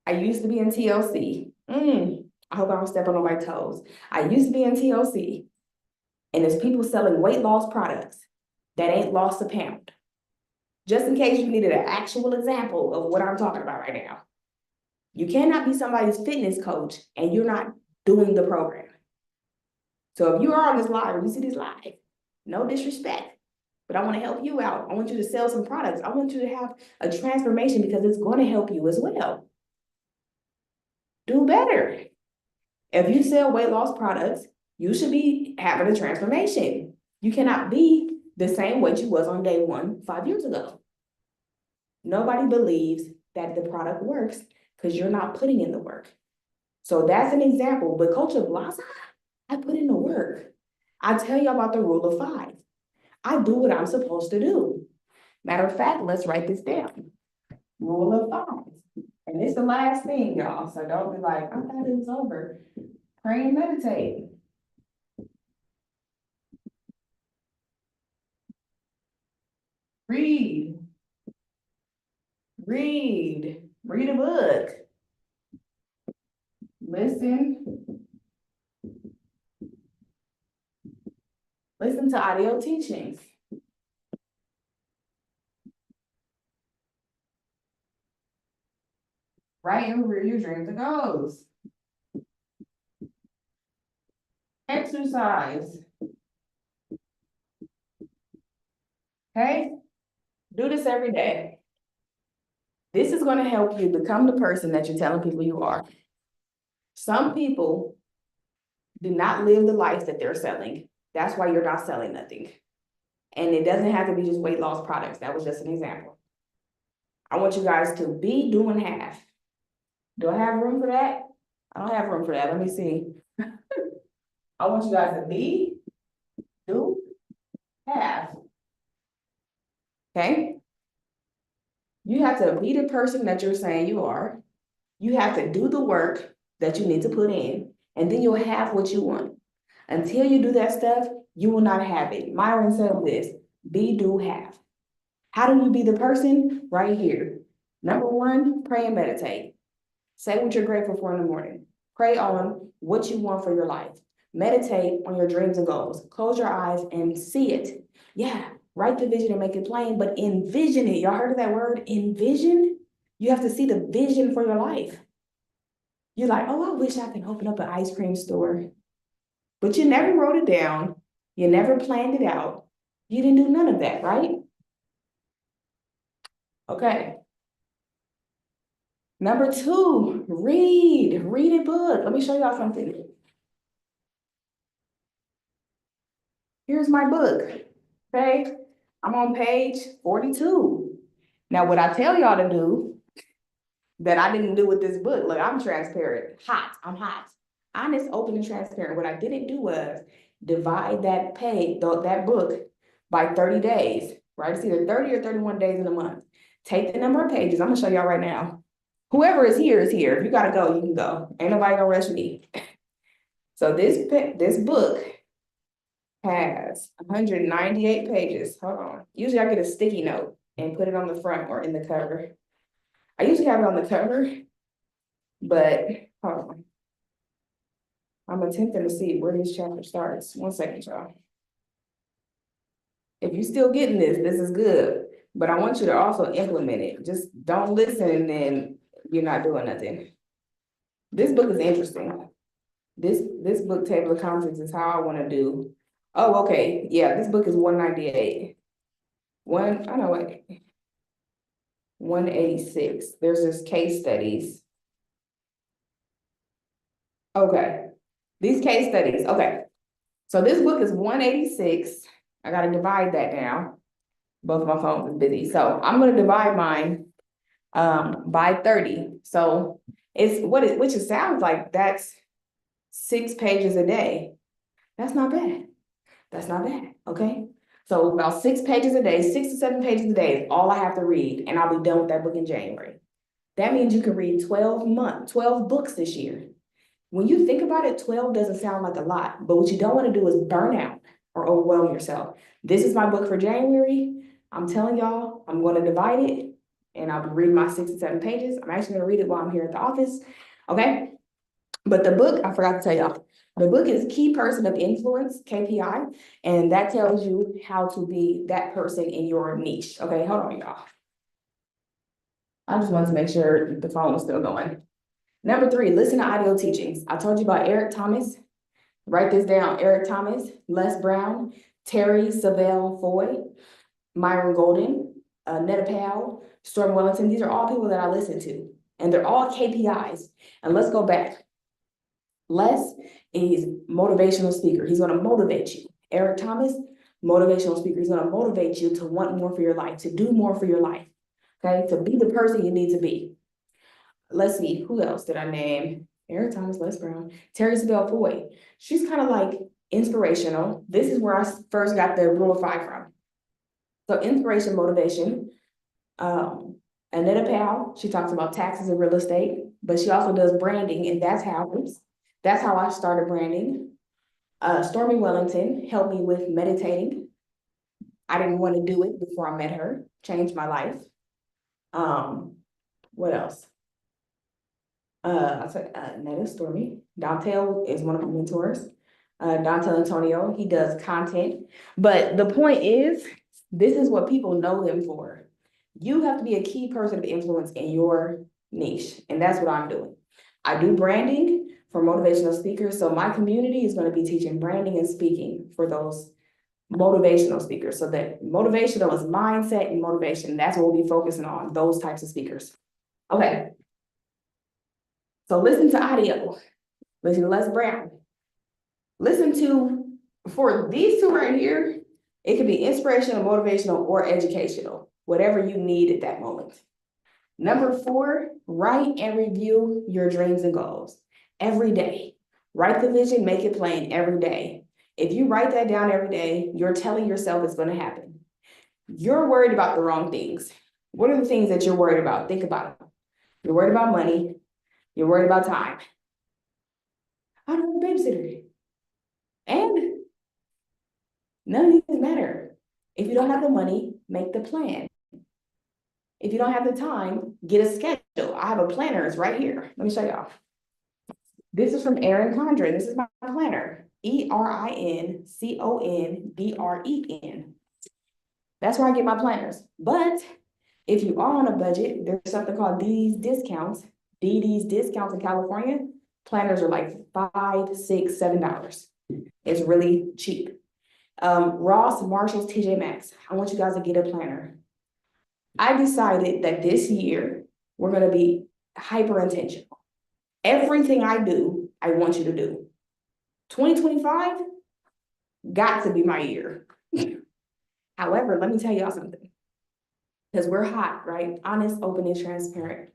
I used to be in TLC. I hope I'm stepping on my toes. I used to be in TLC. And there's people selling weight loss products that ain't lost a pound. Just in case you needed an actual example of what I'm talking about right now. You cannot be somebody's fitness coach and you're not doing the program. So if you are on this live or you see this live, no disrespect, but I want to help you out. I want you to sell some products. I want you to have a transformation because it's going to help you as well. Do better. If you sell weight loss products, you should be having a transformation. You cannot be the same weight you was on day one 5 years ago. Nobody believes that the product works because you're not putting in the work. So that's an example. But Coach Blaza, I put in the work. I tell you about the rule of 5. I do what I'm supposed to do. Matter of fact, let's write this down. Rule of 5. And it's the last thing, y'all. So don't be like, I thought it was over. Pray and meditate. Read. Read a book. Listen to audio teachings. Write your dreams and goals. Exercise. Okay? Do this every day. This is going to help you become the person that you're telling people you are. Some people do not live the life that they're selling. That's why you're not selling nothing. And it doesn't have to be just weight loss products. That was just an example. I want you guys to be, do, and have. Do I have room for that? I don't have room for that. Let me see. I want you guys to be, do, have. Okay? You have to be the person that you're saying you are. You have to do the work that you need to put in, and then you'll have what you want. Until you do that stuff, you will not have it. Myron said this, be, do, have. How do you be the person? Right here. Number 1, pray and meditate. Say what you're grateful for in the morning. Pray on what you want for your life. Meditate on your dreams and goals. Close your eyes and see it. Yeah, write the vision and make it plain, but envision it. Y'all heard of that word, envision? You have to see the vision for your life. You're like, oh, I wish I could open up an ice cream store. But you never wrote it down. You never planned it out. You didn't do none of that, right? Okay. Number 2, read a book. Let me show y'all something. Here's my book, okay? I'm on page 42. Now, what I tell y'all to do that I didn't do with this book, look, I'm transparent, I'm hot. Honest, open, and transparent. What I didn't do was divide that page, that book by 30 days, right? It's either 30 or 31 days in a month. Take the number of pages. I'm gonna show y'all right now. Whoever is here is here. If you gotta go, you can go. Ain't nobody gonna rush me. So this book has 198 pages. Hold on. Usually I get a sticky note and put it on the front or in the cover. I usually have it on the cover, but hold on. I'm attempting to see where this chapter starts. 1 second, y'all. If you're still getting this is good. But I want you to also implement it. Just don't listen and then you're not doing nothing. This book is interesting. This book table of contents is how I want to do. Oh, okay. Yeah, this book is 198. 186. There's this case studies. Okay. These case studies. Okay. So this book is 186. I got to divide that down. Both of my phones are busy. So I'm going to divide mine by 30. So which it sounds like that's 6 pages a day. That's not bad. That's not bad. Okay. So about 6 pages a day, 6 to 7 pages a day is all I have to read, and I'll be done with that book in January. That means you can read 12 books this year. When you think about it, 12 doesn't sound like a lot, but what you don't want to do is burn out or overwhelm yourself. This is my book for January. I'm telling y'all, I'm going to divide it and I'll be reading my 6 to 7 pages. I'm actually going to read it while I'm here at the office. Okay. But the book, I forgot to tell y'all, The book is Key Person of Influence, KPI, and that tells you how to be that person in your niche. Okay, hold on, y'all. I just wanted to make sure the phone was still going. Number 3, listen to audio teachings. I told you about Eric Thomas. Write this down. Eric Thomas, Les Brown, Terry Savelle Foy, Myron Golden, Netta Powell, Storm Wellington. These are all people that I listen to, and they're all KPIs. And let's go back. Les is motivational speaker. He's going to motivate you. Eric Thomas, motivational speaker. He's going to motivate you to want more for your life, to do more for your life. Okay, to be the person you need to be. Let's see, who else did I name? Eric Thomas, Les Brown, Terry Savelle Foy. She's kind of like inspirational. This is where I first got the rule of 5 from. So inspiration, motivation. Anita Powell, she talks about taxes and real estate, but she also does branding, and that's how I started branding. Stormy Wellington helped me with meditating. I didn't want to do it before I met her, changed my life. What else? I said Netta, Stormy. Dontel is one of my mentors. Dontel Antonio, he does content. But the point is, this is what people know him for. You have to be a key person of influence in your niche, and that's what I'm doing. I do branding for motivational speakers, so my community is going to be teaching branding and speaking for those motivational speakers. So that motivational is mindset and motivation. That's what we'll be focusing on, those types of speakers. Okay. So listen to audio. Listen to Les Brown. Listen to, for these 2 right here, it could be inspirational, motivational, or educational, whatever you need at that moment. Number 4, write and review your dreams and goals every day. Write the vision, make it plain every day. If you write that down every day, you're telling yourself it's going to happen. You're worried about the wrong things. What are the things that you're worried about? Think about them. You're worried about money. You're worried about time. I don't have a babysitter. And none of these matter. If you don't have the money, make the plan. If you don't have the time, get a schedule. I have a planner, it's right here. Let me show y'all. This is from Erin Condren. This is my planner. ErinCondren. That's where I get my planners. But if you are on a budget, there's something called DD's discounts. DD's discounts in California, planners are like $5, $6, $7. It's really cheap. Ross, Marshalls, TJ Maxx. I want you guys to get a planner. I decided that this year we're going to be hyper intentional. Everything I do, I want you to do. 2025 got to be my year. However, let me tell y'all something. Because we're hot, right? Honest, open, and transparent.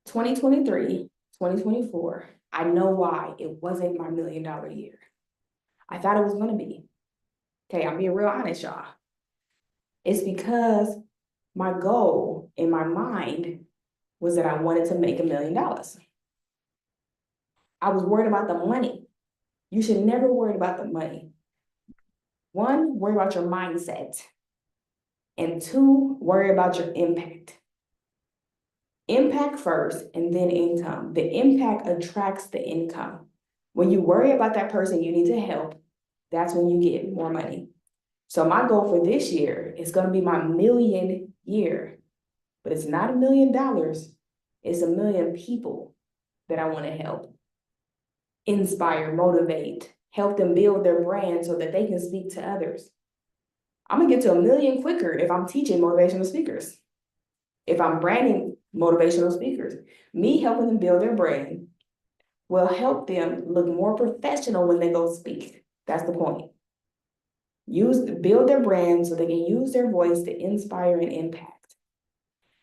2023, 2024, I know why it wasn't my $1 million year. I thought it was going to be. Okay, I'm being real honest, y'all. It's because my goal in my mind was that I wanted to make $1 million. I was worried about the money. You should never worry about the money. 1, worry about your mindset. And 2, worry about your impact. Impact first and then income. The impact attracts the income. When you worry about that person you need to help, that's when you get more money. So my goal for this year is going to be my $1 million year, but it's not $1 million. It's 1 million people that I want to help, inspire, motivate, help them build their brand so that they can speak to others. I'm gonna get to 1 million quicker if I'm teaching motivational speakers. If I'm branding motivational speakers, me helping them build their brand will help them look more professional when they go speak. That's the point. Build their brand so they can use their voice to inspire and impact.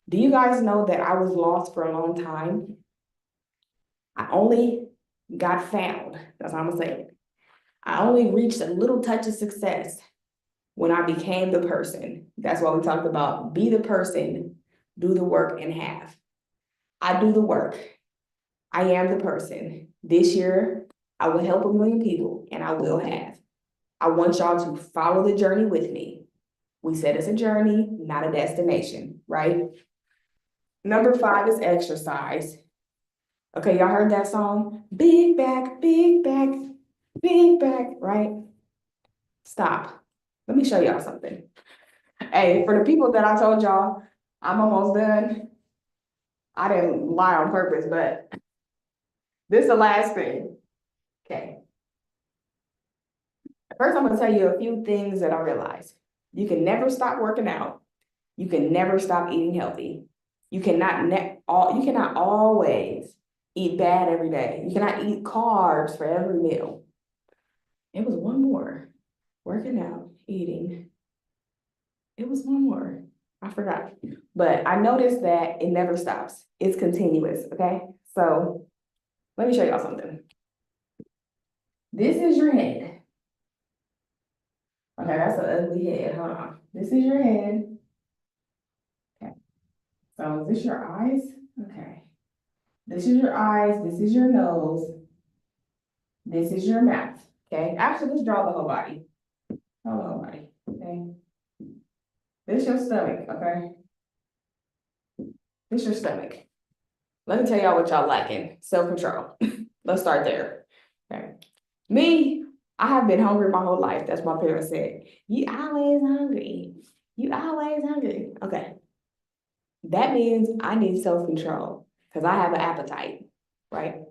Do you guys know that I was lost for a long time? I only got found. That's how I'm gonna say it. I only reached a little touch of success when I became the person. That's why we talked about be the person, do the work, and have. I do the work. I am the person. This year, I will help 1 million people, and I will have. I want y'all to follow the journey with me. We said it's a journey, not a destination, right? Number 5 is exercise. Okay, y'all heard that song? Big back, big back, big back, right? Stop. Let me show y'all something. Hey, for the people that I told y'all, I'm almost done. I didn't lie on purpose, but this is the last thing. Okay. First, I'm gonna tell you a few things that I realized. You can never stop working out. You can never stop eating healthy. You cannot always eat bad every day. You cannot eat carbs for every meal. It was one more. Working out, eating. It was one more. I forgot. But I noticed that it never stops. It's continuous, okay? So let me show y'all something. This is your head. Okay, that's an ugly head. Hold on. This is your head. Okay. So is this your eyes? Okay. This is your eyes. This is your nose. This is your mouth. Okay. Actually, let's draw the whole body. Draw the whole body. Okay. This is your stomach. Okay. This is your stomach. Let me tell y'all what y'all lacking. Self-control. Let's start there. Okay. Me, I have been hungry my whole life. That's what my parents said. You always hungry. You always hungry. Okay. That means I need self-control because I have an appetite, right?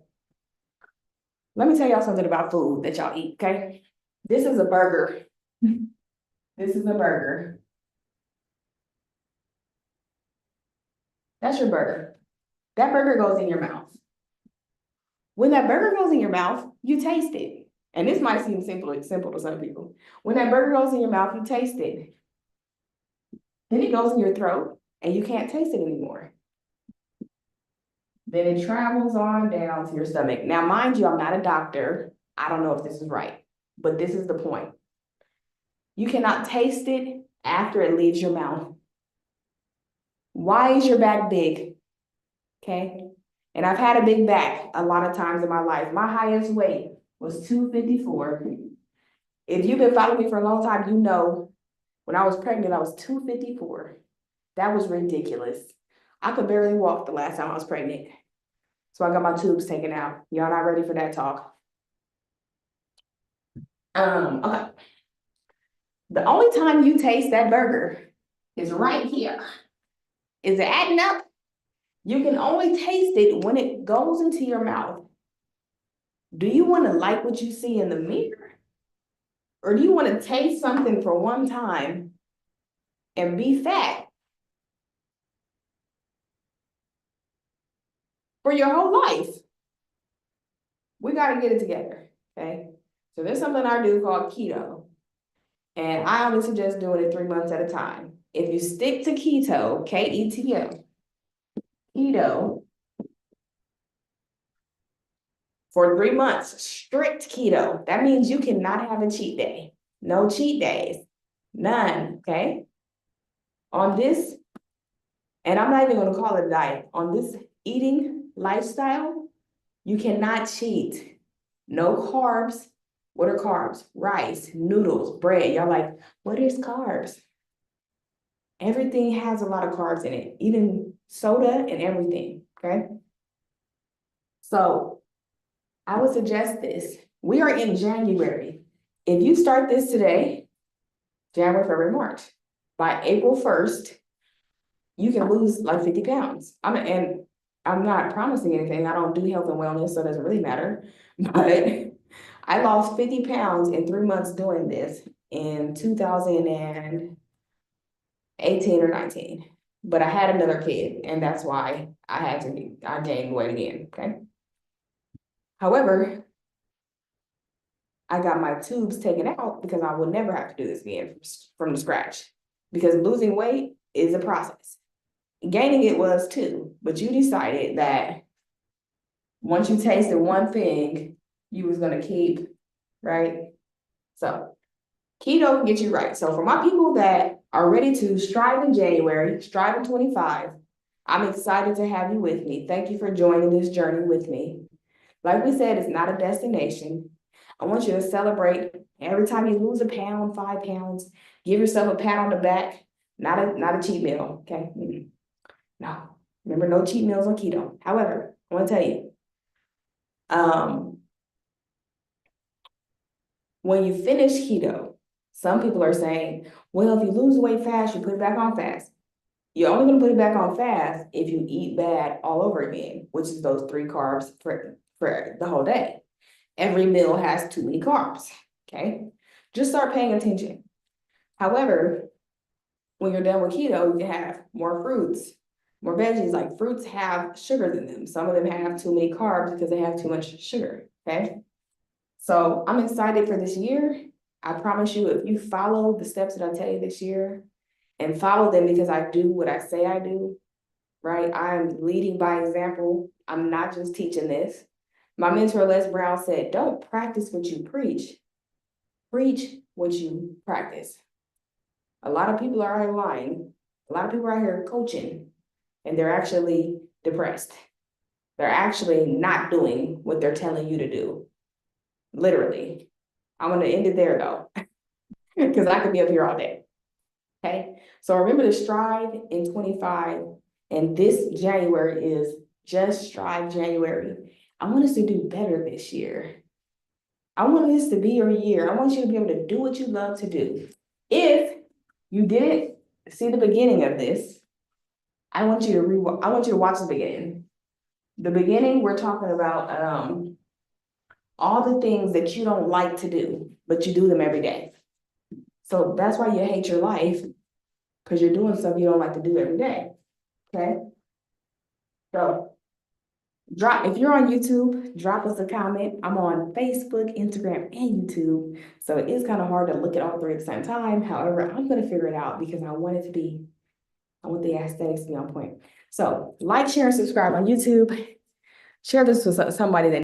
Let me tell y'all something about food that y'all eat, okay? This is a burger. This is a burger. That's your burger. That burger goes in your mouth. When that burger goes in your mouth, you taste it. And this might seem simple to some people. When that burger goes in your mouth, you taste it. Then it goes in your throat and you can't taste it anymore. Then it travels on down to your stomach. Now, mind you, I'm not a doctor. I don't know if this is right, but this is the point. You cannot taste it after it leaves your mouth. Why is your back big? Okay. And I've had a big back a lot of times in my life. My highest weight was 254. If you've been following me for a long time, you know when I was pregnant, I was 254. That was ridiculous. I could barely walk the last time I was pregnant. So I got my tubes taken out. Y'all not ready for that talk. Okay. The only time you taste that burger is right here. Is it adding up? You can only taste it when it goes into your mouth. Do you want to like what you see in the mirror? Or do you want to taste something for one time and be fat for your whole life? We got to get it together, okay? So there's something I do called keto. And I only suggest doing it 3 months at a time. If you stick to keto, Keto, keto, for 3 months, strict keto, that means you cannot have a cheat day. No cheat days, none, okay? On this, and I'm not even gonna call it a diet, on this eating lifestyle, you cannot cheat. No carbs. What are carbs? Rice, noodles, bread. Y'all like, what is carbs? Everything has a lot of carbs in it, even soda and everything, okay? So I would suggest this. We are in January. If you start this today, January, February, March, by April 1st, you can lose like 50 pounds. And I'm not promising anything. I don't do health and wellness, so it doesn't really matter. But I lost 50 pounds in 3 months doing this in 2018 or 19. But I had another kid, and that's why I gained weight again, okay? However, I got my tubes taken out because I will never have to do this again from the scratch. Because losing weight is a process. Gaining it was too, but you decided that once you tasted one thing, you was gonna keep, right? So keto can get you right. So for my people that are ready to strive in January, strive in 25, I'm excited to have you with me. Thank you for joining this journey with me. Like we said, it's not a destination. I want you to celebrate every time you lose a pound, 5 pounds, give yourself a pat on the back, not a cheat meal, okay? No, remember, no cheat meals on keto. However, I want to tell you, When you finish keto, some people are saying, well, if you lose weight fast, you put it back on fast. You're only gonna put it back on fast if you eat bad all over again, which is those 3 carbs for the whole day. Every meal has too many carbs, okay? Just start paying attention. However, when you're done with keto, you can have more fruits, more veggies. Like fruits have sugars in them. Some of them have too many carbs because they have too much sugar, okay? So I'm excited for this year. I promise you, if you follow the steps that I tell you this year and follow them because I do what I say I do, right? I'm leading by example. I'm not just teaching this. My mentor, Les Brown, said, don't practice what you preach. Preach what you practice. A lot of people are lying. A lot of people are out here coaching, and they're actually depressed. They're actually not doing what they're telling you to do. Literally. I'm going to end it there though, because I could be up here all day. Okay. So remember to strive in 25. And this January is just Strive January. I want us to do better this year. I want this to be your year. I want you to be able to do what you love to do. If you didn't see the beginning of this, I want you to watch the beginning. The beginning, we're talking about all the things that you don't like to do, but you do them every day. So that's why you hate your life, because you're doing stuff you don't like to do every day. Okay. So if you're on YouTube, drop us a comment. I'm on Facebook, Instagram, and YouTube. So it's kind of hard to look at all 3 at the same time. However, I'm going to figure it out because I want the aesthetics to be on point. So like, share, and subscribe on YouTube. Share this with somebody that